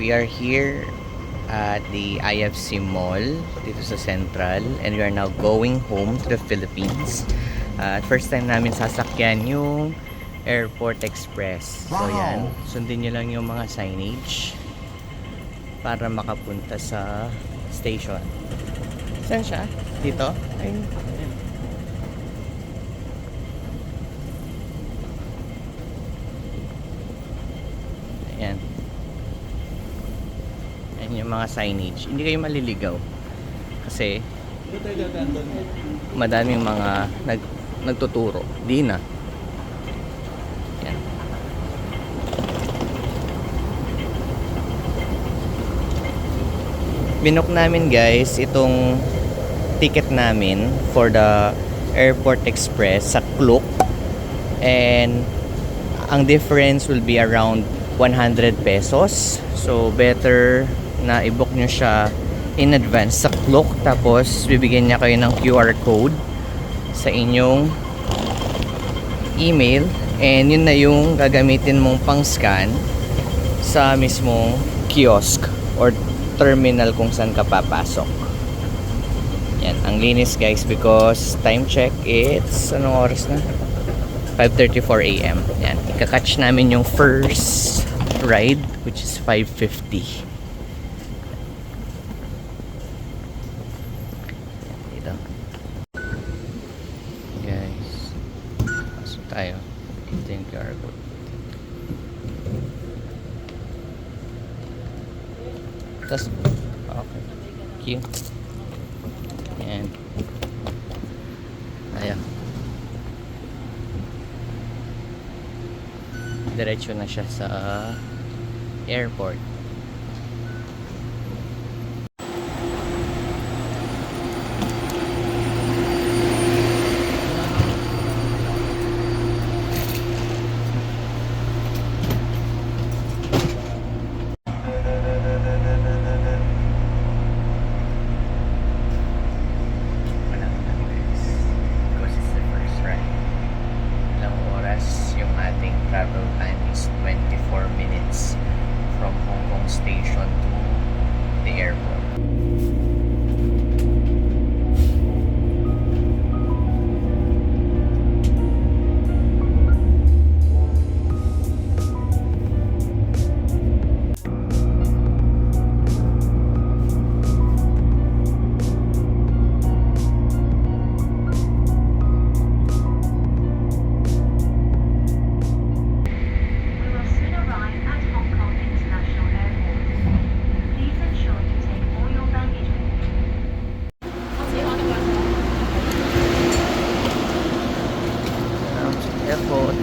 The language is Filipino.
We are here at the IFC Mall dito sa Central, and we are now going home to the Philippines. First time namin sasakyan yung Airport Express. So yan, sundin nyo lang yung mga signage para makapunta sa station. Saan siya? Dito? Ay, ayan. Ayan yung mga signage. Hindi kayo maliligaw kasi madaming mga nagtuturo. Di na. Ayan. Binook namin guys itong ticket namin for the Airport Express sa Klook, and ang difference will be around 100 pesos. So better na i-book nyo siya in advance sa Klook, tapos bibigyan niya kayo ng QR code sa inyong email, and yun na yung gagamitin mong pang scan sa mismong kiosk or terminal kung saan ka papasok. Yan, ang linis guys, because time check, it's anong oras na? 5:34 AM. Yan, ikakatch namin yung first ride, which is 5:50. Dito guys, pasok tayo. Ito yung QR code. Tapos okay, cute. Yan, ayan, diretso na siya sa airport. Because it's the first ride. Ilang oras yung ating travel time is 24 minutes from Hong Kong Station to the airport. We will soon arrive at Hong Kong International Airport. Please ensure you take all your baggage with you. Airport.